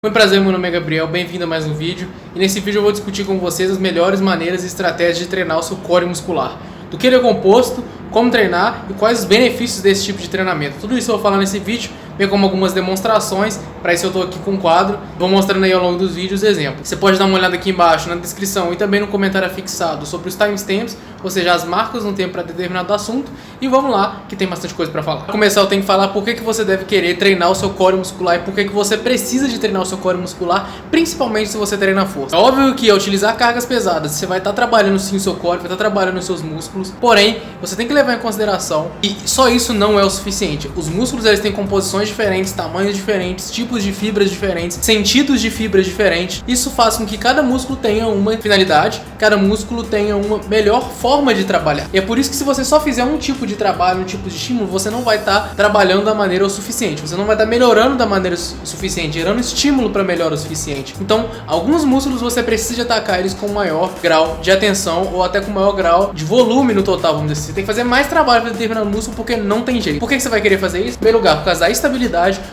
Muito prazer, meu nome é Gabriel, bem-vindo a mais um vídeo. E nesse vídeo eu vou discutir com vocês as melhores maneiras e estratégias de treinar o seu core muscular. Do que ele é composto, como treinar e quais os benefícios desse tipo de treinamento. Tudo isso eu vou falar nesse vídeo, bem como algumas demonstrações. Para isso eu estou aqui com um quadro, vou mostrando aí ao longo dos vídeos exemplos. Você pode dar uma olhada aqui embaixo na descrição e também no comentário fixado sobre os timestamps, ou seja, as marcas no tempo para determinado assunto. E vamos lá, que tem bastante coisa para falar. Para começar, eu tenho que falar por que você deve querer treinar o seu core muscular e por que você precisa de treinar o seu core muscular, principalmente se você treina força. É óbvio que ao utilizar cargas pesadas, você vai estar trabalhando sim o seu core, vai estar trabalhando os seus músculos, porém, você tem que levar em consideração que só isso não é o suficiente. Os músculos eles têm composições diferentes, tamanhos diferentes, tipos de fibras diferentes, sentidos de fibras diferentes. Isso faz com que cada músculo tenha uma finalidade, cada músculo tenha uma melhor forma de trabalhar. E é por isso que se você só fizer um tipo de trabalho, um tipo de estímulo, você não vai estar trabalhando da maneira o suficiente. Você não vai estar melhorando da maneira suficiente, gerando estímulo para melhor o suficiente. Então, alguns músculos você precisa atacar eles com maior grau de atenção ou até com maior grau de volume no total, vamos dizer assim. Você tem que fazer mais trabalho para determinado músculo porque não tem jeito. Por que você vai querer fazer isso? Em primeiro lugar, por causa da estabilidade.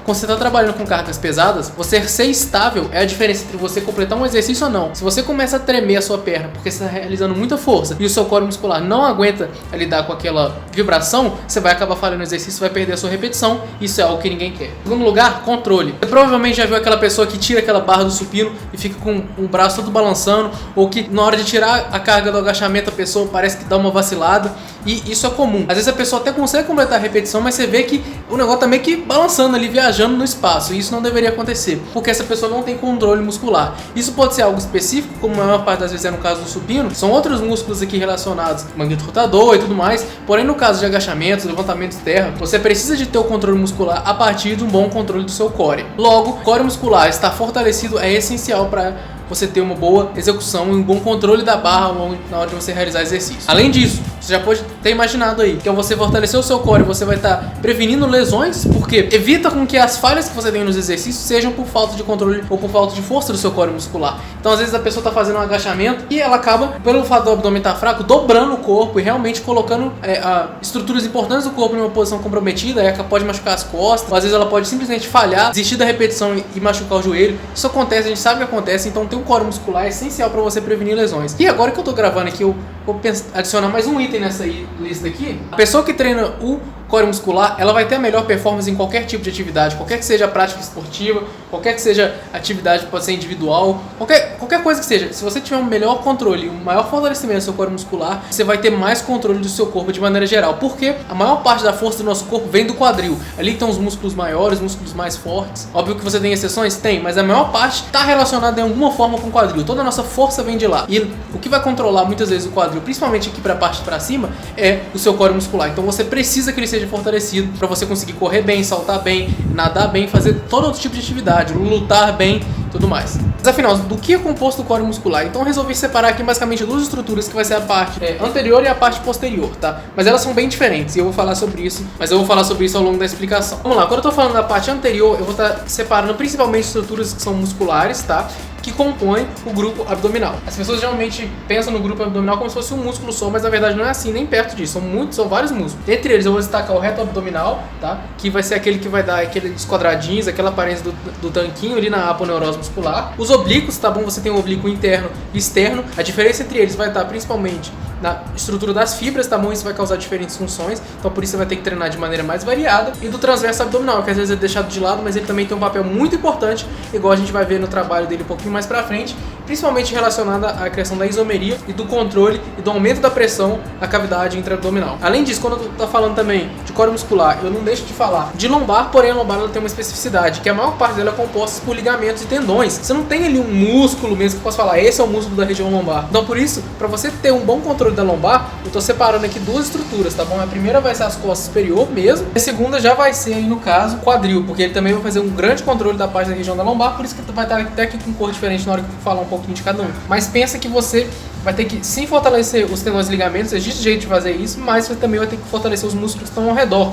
Quando você está trabalhando com cargas pesadas, você ser estável é a diferença entre você completar um exercício ou não. Se você começa a tremer a sua perna porque você está realizando muita força e o seu core muscular não aguenta lidar com aquela vibração, você vai acabar falhando no exercício, vai perder a sua repetição. Isso é algo que ninguém quer. Em segundo lugar, controle. Você provavelmente já viu aquela pessoa que tira aquela barra do supino e fica com o braço todo balançando, ou que na hora de tirar a carga do agachamento a pessoa parece que dá uma vacilada. E isso é comum. Às vezes a pessoa até consegue completar a repetição, mas você vê que o negócio tá meio que balançando ali, viajando no espaço. E isso não deveria acontecer, porque essa pessoa não tem controle muscular. Isso pode ser algo específico, como a maior parte das vezes é no caso do supino. São outros músculos aqui relacionados, manguito rotador e tudo mais. Porém, no caso de agachamentos, levantamentos de terra, você precisa de ter o controle muscular a partir de um bom controle do seu core. Logo, core muscular estar fortalecido é essencial para você ter uma boa execução e um bom controle da barra na hora de você realizar exercício. Além disso, você já pode ter imaginado aí que ao você fortalecer o seu core, você vai estar prevenindo lesões, porque evita com que as falhas que você tem nos exercícios sejam por falta de controle ou por falta de força do seu core muscular. Então, às vezes a pessoa está fazendo um agachamento e ela acaba, pelo fato do abdômen estar fraco, dobrando o corpo e realmente colocando estruturas importantes do corpo em uma posição comprometida. Aí ela pode machucar as costas, ou às vezes ela pode simplesmente falhar, desistir da repetição e machucar o joelho. Isso acontece, a gente sabe que acontece, então ter um core muscular é essencial para você prevenir lesões. E agora que eu tô gravando aqui, eu vou adicionar mais um item nessa lista aqui. A pessoa que treina o core muscular, ela vai ter a melhor performance em qualquer tipo de atividade, qualquer que seja a prática esportiva, qualquer que seja atividade, pode ser individual, qualquer coisa que seja. Se você tiver um melhor controle, um maior fortalecimento do seu core muscular, você vai ter mais controle do seu corpo de maneira geral, porque a maior parte da força do nosso corpo vem do quadril. Ali estão os músculos maiores, músculos mais fortes. Óbvio que você tem exceções? Tem, mas a maior parte está relacionada de alguma forma com o quadril. Toda a nossa força vem de lá. E o que vai controlar muitas vezes o quadril, principalmente aqui para a parte para cima, é o seu core muscular. Então você precisa que ele seja fortalecido para você conseguir correr bem, saltar bem, nadar bem, fazer todo outro tipo de atividade, lutar bem, tudo mais. Mas afinal, do que é composto o core muscular? Então eu resolvi separar aqui basicamente duas estruturas, que vai ser a parte anterior e a parte posterior, tá? Mas elas são bem diferentes e eu vou falar sobre isso, mas eu vou falar sobre isso ao longo da explicação. Vamos lá, quando eu tô falando da parte anterior, eu vou estar separando principalmente estruturas que são musculares, tá? Que compõem o grupo abdominal. As pessoas geralmente pensam no grupo abdominal como se fosse um músculo só, mas na verdade não é assim, nem perto disso. São vários músculos. Entre eles eu vou destacar o reto abdominal, tá? Que vai ser aquele que vai dar aqueles quadradinhos, aquela aparência do tanquinho ali na aponeurose muscular. Os oblíquos, tá bom? Você tem o oblíquo interno e externo. A diferença entre eles vai estar principalmente na estrutura das fibras, tá bom? Isso vai causar diferentes funções, então por isso você vai ter que treinar de maneira mais variada. E do transverso abdominal, que às vezes é deixado de lado, mas ele também tem um papel muito importante, igual a gente vai ver no trabalho dele um pouquinho mais pra frente, principalmente relacionada à criação da isomeria e do controle e do aumento da pressão na cavidade intra-abdominal. Além disso, quando eu tô falando também de core muscular, eu não deixo de falar de lombar, porém a lombar ela tem uma especificidade, que a maior parte dela é composta por ligamentos e tendões. Você não tem ali um músculo mesmo que eu posso falar, esse é o músculo da região lombar. Então por isso, para você ter um bom controle da lombar, eu tô separando aqui duas estruturas, tá bom? A primeira vai ser as costas superior mesmo, e a segunda já vai ser aí no caso quadril, porque ele também vai fazer um grande controle da parte da região da lombar, por isso que vai estar até aqui com cor diferente na hora que eu falar um pouquinho de cada um. Mas pensa que você vai ter que sim fortalecer os tendões e ligamentos, existe jeito de fazer isso, mas você também vai ter que fortalecer os músculos que estão ao redor,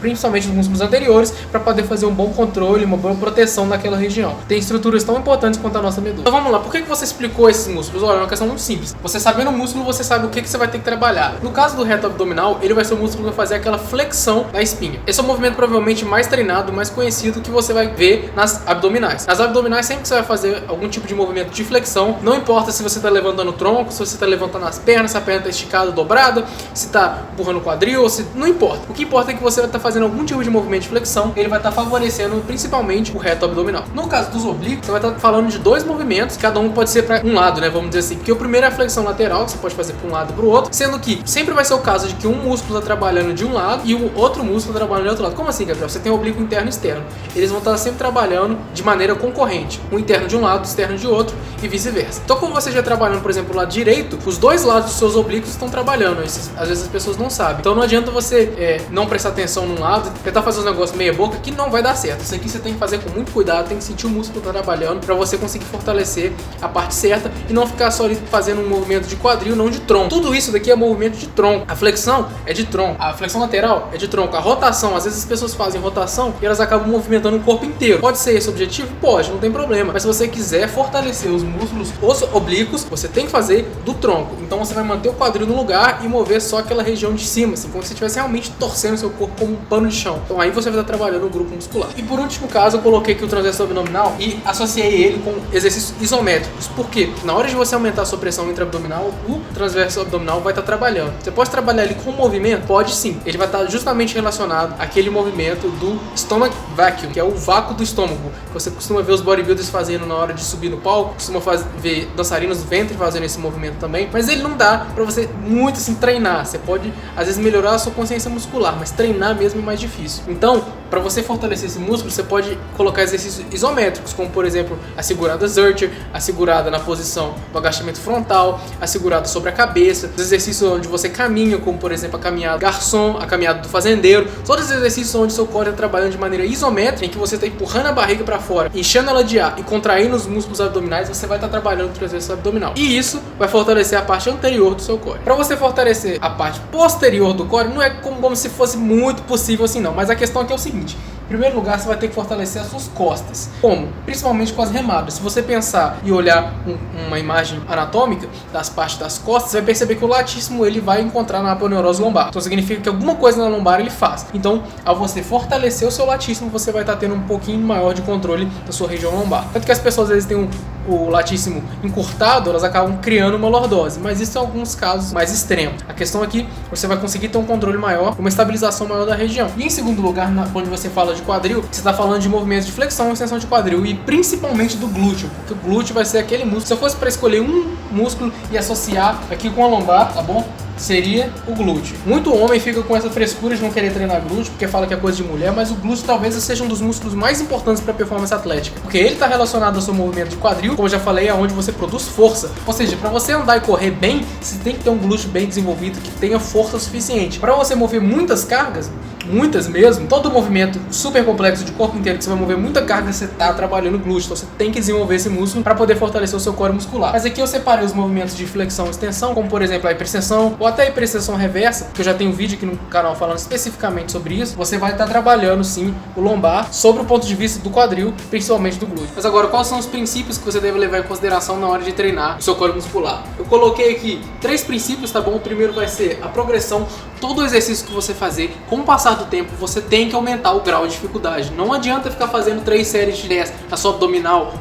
principalmente os músculos anteriores, para poder fazer um bom controle, uma boa proteção naquela região. Tem estruturas tão importantes quanto a nossa medula. Então vamos lá, por que você explicou esses músculos? Olha, é uma questão muito simples. Você sabendo o músculo, você sabe o que você vai ter que trabalhar. No caso do reto abdominal, ele vai ser o músculo que vai fazer aquela flexão da espinha. Esse é o movimento provavelmente mais treinado, mais conhecido que você vai ver nas abdominais. Nas abdominais, sempre que você vai fazer algum tipo de movimento de flexão, não importa se você está levantando o tronco, se você está levantando as pernas, se a perna está esticada, dobrada, se está empurrando o quadril, não importa. O que importa é que você vai estar fazendo algum tipo de movimento de flexão, ele vai estar favorecendo principalmente o reto abdominal. No caso dos oblíquos, você vai estar falando de dois movimentos, cada um pode ser para um lado, né, vamos dizer assim, porque o primeiro é a flexão lateral, que você pode fazer para um lado e para o outro, sendo que sempre vai ser o caso de que um músculo está trabalhando de um lado e o outro músculo está trabalhando de outro lado. Como assim, Gabriel? Você tem o oblíquo interno e externo. Eles vão estar sempre trabalhando de maneira concorrente, o interno de um lado, o externo de outro e vice-versa. Então, como você já trabalhando, por exemplo, o lado direito, os dois lados dos seus oblíquos estão trabalhando. Às vezes as pessoas não sabem. Então não adianta você não prestar atenção num lado, tentar fazer os negócios meia boca, que não vai dar certo. Isso aqui você tem que fazer com muito cuidado, tem que sentir o músculo trabalhando para você conseguir fortalecer a parte certa e não ficar só ali fazendo um movimento de quadril, não de tronco. Tudo isso daqui é movimento de tronco. A flexão é de tronco. A flexão lateral é de tronco. A rotação, às vezes as pessoas fazem rotação e elas acabam movimentando o corpo inteiro. Pode ser esse o objetivo? Pode, não tem problema. Mas se você quiser fortalecer os músculos, os oblíquos, você tem que fazer do tronco. Então você vai manter o quadril no lugar e mover só aquela região de cima, assim, como se você estivesse realmente torcendo o seu corpo como um pano de chão. Então aí você vai estar trabalhando o grupo muscular. E por último caso, eu coloquei aqui o transverso abdominal e associei ele com exercícios isométricos. Por quê? Na hora de você aumentar a sua pressão intraabdominal, o transverso abdominal vai estar trabalhando. Você pode trabalhar ele com movimento? Pode sim. Ele vai estar justamente relacionado àquele movimento do stomach vacuum, que é o vácuo do estômago. Você costuma ver os bodybuilders fazendo na hora de subir no palco, costuma ver dançarinos do ventre fazendo esse movimento também, mas ele não dá pra você muito assim treinar. Você pode às vezes melhorar a sua consciência muscular, mas treinar mesmo é mais difícil. Então, para você fortalecer esse músculo, você pode colocar exercícios isométricos, como por exemplo a segurada Zercher, a segurada na posição do agachamento frontal, a segurada sobre a cabeça, os exercícios onde você caminha, como por exemplo a caminhada garçom, a caminhada do fazendeiro, todos os exercícios onde seu core está trabalhando de maneira isométrica, em que você está empurrando a barriga para fora, enchendo ela de ar e contraindo os músculos abdominais, você vai estar trabalhando o transverso abdominal. E isso vai fortalecer a parte anterior do seu core. Para você fortalecer a parte posterior do core, não é como se fosse muito possível assim não, mas a questão aqui é o seguinte: em primeiro lugar, você vai ter que fortalecer as suas costas. Como? Principalmente com as remadas. Se você pensar e olhar uma imagem anatômica das partes das costas, você vai perceber que o latíssimo ele vai encontrar na aponeurose lombar. Então significa que alguma coisa na lombar ele faz. Então, ao você fortalecer o seu latíssimo, você vai estar tendo um pouquinho maior de controle da sua região lombar. Tanto que as pessoas às vezes têm o latíssimo encurtado, elas acabam criando uma lordose, mas isso em alguns casos mais extremos. A questão aqui, você vai conseguir ter um controle maior, uma estabilização maior da região. E em segundo lugar, onde você fala de quadril, você está falando de movimentos de flexão e extensão de quadril, e principalmente do glúteo, porque o glúteo vai ser aquele músculo. Se eu fosse para escolher um músculo e associar aqui com a lombar, tá bom? Seria o glúteo. Muito homem fica com essa frescura de não querer treinar glúteo, porque fala que é coisa de mulher, mas o glúteo talvez seja um dos músculos mais importantes para a performance atlética, porque ele está relacionado ao seu movimento de quadril, como eu já falei, é onde você produz força. Ou seja, para você andar e correr bem, você tem que ter um glúteo bem desenvolvido, que tenha força suficiente. Para você mover muitas cargas, muitas mesmo, todo movimento super complexo de corpo inteiro que você vai mover muita carga, você está trabalhando o glúteo, então você tem que desenvolver esse músculo para poder fortalecer o seu core muscular. Mas aqui eu separei os movimentos de flexão e extensão, como por exemplo a hiperextensão ou até a hiperextensão reversa, que eu já tenho um vídeo aqui no canal falando especificamente sobre isso. Você vai estar trabalhando sim o lombar sobre o ponto de vista do quadril, principalmente do glúteo. Mas agora, quais são os princípios que você deve levar em consideração na hora de treinar o seu core muscular? Eu coloquei aqui 3 princípios, tá bom? O primeiro vai ser a progressão. Todo exercício que você fazer, com o passar do tempo, você tem que aumentar o grau de dificuldade. Não adianta ficar fazendo 3 séries de 10 na sua abdominal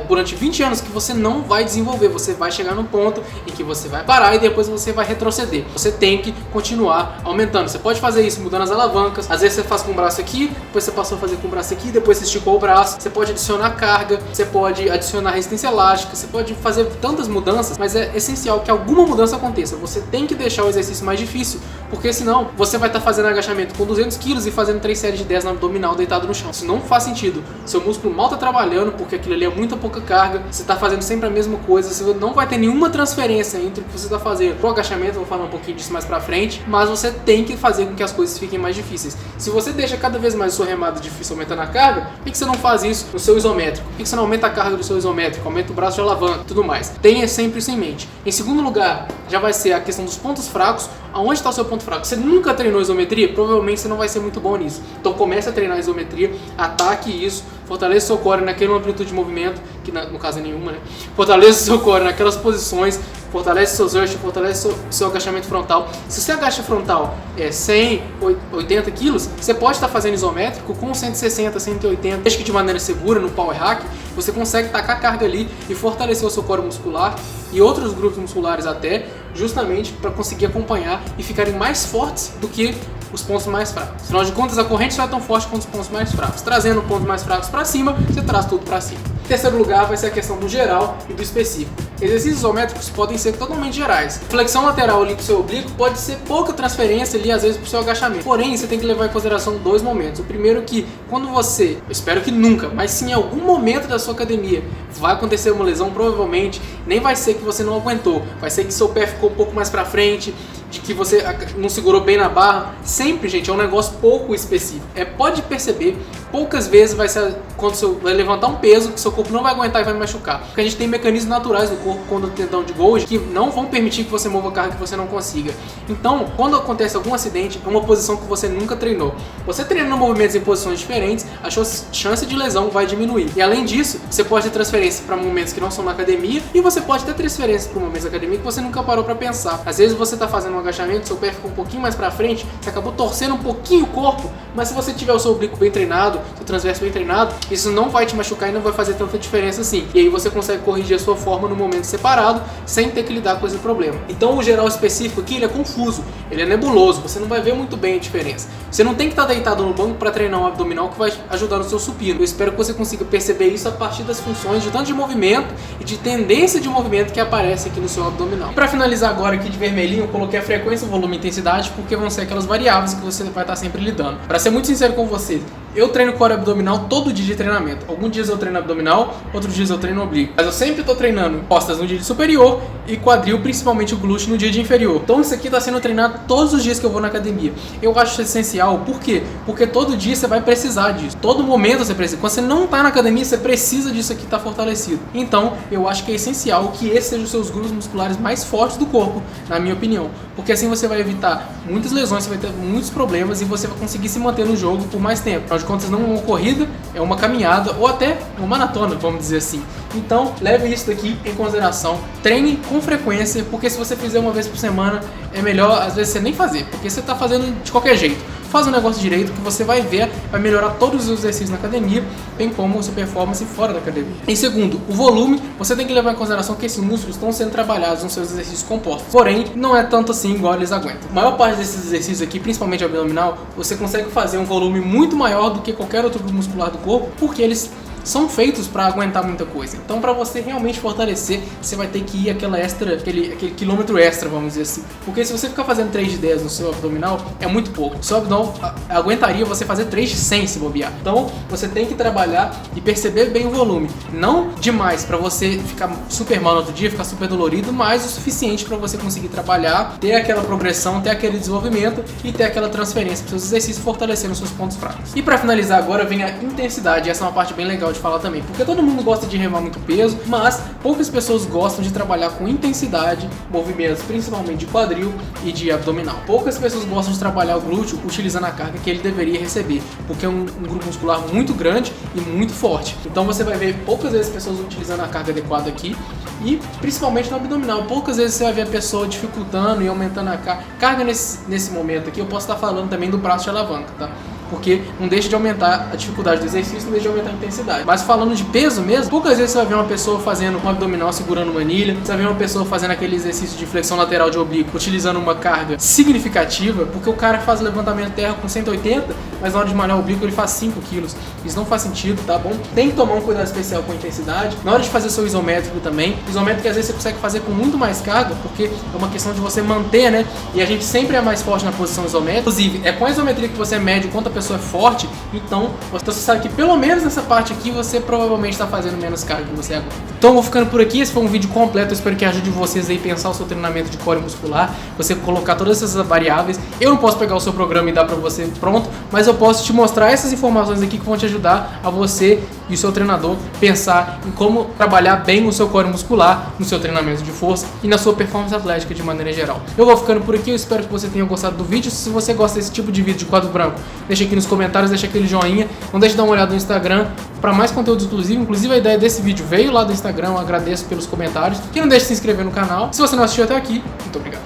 durante 20 anos que você não vai desenvolver. Você vai chegar num ponto em que você vai parar e depois você vai retroceder. Você tem que continuar aumentando. Você pode fazer isso mudando as alavancas. Às vezes você faz com o braço aqui, depois você passou a fazer com o braço aqui, depois você esticou o braço. Você pode adicionar carga, você pode adicionar resistência elástica, você pode fazer tantas mudanças, mas é essencial que alguma mudança aconteça. Você tem que deixar o exercício mais difícil, porque senão você vai estar fazendo agachamento com 200 kg e fazendo 3 séries de 10 na abdominal deitado no chão. Isso não faz sentido. Seu músculo mal está trabalhando, porque aquilo ali é muita pouca carga, você está fazendo sempre a mesma coisa, você não vai ter nenhuma transferência entre o que você está fazendo pro agachamento. Eu vou falar um pouquinho disso mais pra frente, mas você tem que fazer com que as coisas fiquem mais difíceis. Se você deixa cada vez mais a sua remada difícil aumentando a carga, por que você não faz isso no seu isométrico? Por que você não aumenta a carga do seu isométrico, aumenta o braço de alavanca e tudo mais? Tenha sempre isso em mente. Em segundo lugar, já vai ser a questão dos pontos fracos. Aonde está o seu ponto fraco? Você nunca treinou isometria? Provavelmente você não vai ser muito bom nisso. Então comece a treinar a isometria, ataque isso, fortaleça seu core naquela amplitude de movimento, que no caso é nenhuma, né? Fortaleça seu core naquelas posições, fortalece seus thrust, fortalece seu agachamento frontal. Se você agacha frontal 100, 80 quilos, você pode estar fazendo isométrico com 160, 180, desde que de maneira segura, no power hack, você consegue tacar a carga ali e fortalecer o seu core muscular e outros grupos musculares até, justamente para conseguir acompanhar e ficarem mais fortes do que os pontos mais fracos. Afinal de contas, a corrente não é tão forte quanto os pontos mais fracos. Trazendo pontos mais fracos para cima, você traz tudo para cima. Em terceiro lugar, vai ser a questão do geral e do específico. Exercícios isométricos podem ser totalmente gerais. Flexão lateral ali pro seu oblíquo pode ser pouca transferência ali, às vezes, pro seu agachamento. Porém, você tem que levar em consideração dois momentos. O primeiro que, quando você, eu espero que nunca, mas sim em algum momento da sua academia, vai acontecer uma lesão, provavelmente, nem vai ser que você não aguentou, vai ser que seu pé ficou um pouco mais pra frente, de que você não segurou bem na barra. Sempre, gente, é um negócio pouco específico. Pode perceber, poucas vezes vai ser quando você vai levantar um peso que seu corpo não vai aguentar e vai machucar. Porque a gente tem mecanismos naturais do corpo, quando o tendão de Golgi, que não vão permitir que você mova carga que você não consiga. Então, quando acontece algum acidente, é uma posição que você nunca treinou. Você treinando movimentos em posições diferentes, a chance de lesão vai diminuir. E além disso, você pode ter transferência para momentos que não são na academia, e você pode ter transferência para momentos da academia que você nunca parou para pensar. Às vezes você está fazendo um agachamento, seu pé ficou um pouquinho mais para frente, você acabou torcendo um pouquinho o corpo, mas se você tiver o seu oblíquo bem treinado, seu transverso bem treinado, isso não vai te machucar e não vai fazer tanta diferença assim. E aí você consegue corrigir a sua forma no momento separado, sem ter que lidar com esse problema. Então o geral específico aqui, ele é confuso, ele é nebuloso, você não vai ver muito bem a diferença. Você não tem que estar deitado no banco para treinar um abdominal que vai ajudar no seu supino. Eu espero que você consiga perceber isso a partir das funções de tanto de movimento e de tendência de movimento que aparece aqui no seu abdominal. Para finalizar agora aqui de vermelhinho, eu coloquei a frequência, volume e intensidade, porque vão ser aquelas variáveis que você vai estar sempre lidando. Para ser muito sincero com você, eu treino core abdominal todo dia de treinamento. Alguns dias eu treino abdominal, outros dias eu treino oblíquo. Mas eu sempre estou treinando costas no dia de superior e quadril, principalmente o glúteo, no dia de inferior. Então isso aqui está sendo treinado todos os dias que eu vou na academia. Eu acho essencial, por quê? Porque todo dia você vai precisar disso. Todo momento você precisa. Quando você não está na academia, você precisa disso aqui estar fortalecido. Então eu acho que é essencial que esses sejam os seus grupos musculares mais fortes do corpo, na minha opinião. Porque assim você vai evitar muitas lesões, você vai ter muitos problemas e você vai conseguir se manter no jogo por mais tempo. Afinal de contas, não é uma corrida, é uma caminhada ou até uma maratona, vamos dizer assim. Então, leve isso daqui em consideração. Treine com frequência, porque se você fizer uma vez por semana, é melhor às vezes você nem fazer, porque você está fazendo de qualquer jeito. Faz um negócio direito que você vai ver, vai melhorar todos os exercícios na academia, bem como a sua performance fora da academia. Em segundo, o volume, você tem que levar em consideração que esses músculos estão sendo trabalhados nos seus exercícios compostos. Porém, não é tanto assim igual eles aguentam. A maior parte desses exercícios aqui, principalmente abdominal, você consegue fazer um volume muito maior do que qualquer outro grupo muscular do corpo, porque eles são feitos para aguentar muita coisa. Então, para você realmente fortalecer, você vai ter que ir aquele quilômetro extra, vamos dizer assim. Porque se você ficar fazendo 3 de 10 no seu abdominal, é muito pouco. O seu abdominal aguentaria você fazer 3 de 100 se bobear. Então, você tem que trabalhar e perceber bem o volume. Não demais para você ficar super mal no outro dia, ficar super dolorido, mas o suficiente para você conseguir trabalhar, ter aquela progressão, ter aquele desenvolvimento e ter aquela transferência para seus exercícios, fortalecendo os seus pontos fracos. E para finalizar agora, vem a intensidade. Essa é uma parte bem legal de falar também, porque todo mundo gosta de remar muito peso, mas poucas pessoas gostam de trabalhar com intensidade, movimentos principalmente de quadril e de abdominal. Poucas pessoas gostam de trabalhar o glúteo utilizando a carga que ele deveria receber, porque é um grupo muscular muito grande e muito forte. Então você vai ver poucas vezes pessoas utilizando a carga adequada aqui, e principalmente no abdominal. Poucas vezes você vai ver a pessoa dificultando e aumentando a carga nesse momento aqui. Eu posso estar falando também do braço de alavanca, tá? Porque não deixa de aumentar a dificuldade do exercício, não deixa de aumentar a intensidade. Mas falando de peso mesmo, poucas vezes você vai ver uma pessoa fazendo um abdominal segurando uma anilha, você vai ver uma pessoa fazendo aquele exercício de flexão lateral de oblíquo utilizando uma carga significativa, porque o cara faz levantamento de terra com 180, mas na hora de malhar o oblíquo ele faz 5 quilos. Isso não faz sentido, tá bom? Tem que tomar um cuidado especial com a intensidade. Na hora de fazer seu isométrico também, isométrico às vezes você consegue fazer com muito mais carga, porque é uma questão de você manter, né? E a gente sempre é mais forte na posição isométrica. Inclusive, é com a isometria que você mede o quanto a pessoa pessoa é forte, então você sabe que pelo menos nessa parte aqui você provavelmente está fazendo menos carga que você agora. Então eu vou ficando por aqui, esse foi um vídeo completo, eu espero que ajude vocês aí a pensar o seu treinamento de core muscular, você colocar todas essas variáveis. Eu não posso pegar o seu programa e dar pra você pronto, mas eu posso te mostrar essas informações aqui que vão te ajudar a você e o seu treinador pensar em como trabalhar bem o seu core muscular no seu treinamento de força e na sua performance atlética de maneira geral. Eu vou ficando por aqui, eu espero que você tenha gostado do vídeo. Se você gosta desse tipo de vídeo de quadro branco, deixa aqui nos comentários, deixa aquele joinha, não deixe de dar uma olhada no Instagram para mais conteúdo exclusivo. Inclusive a ideia desse vídeo veio lá do Instagram, eu agradeço pelos comentários. E não deixe de se inscrever no canal. Se você não assistiu até aqui, muito obrigado.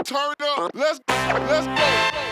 Turn it up. Let's go.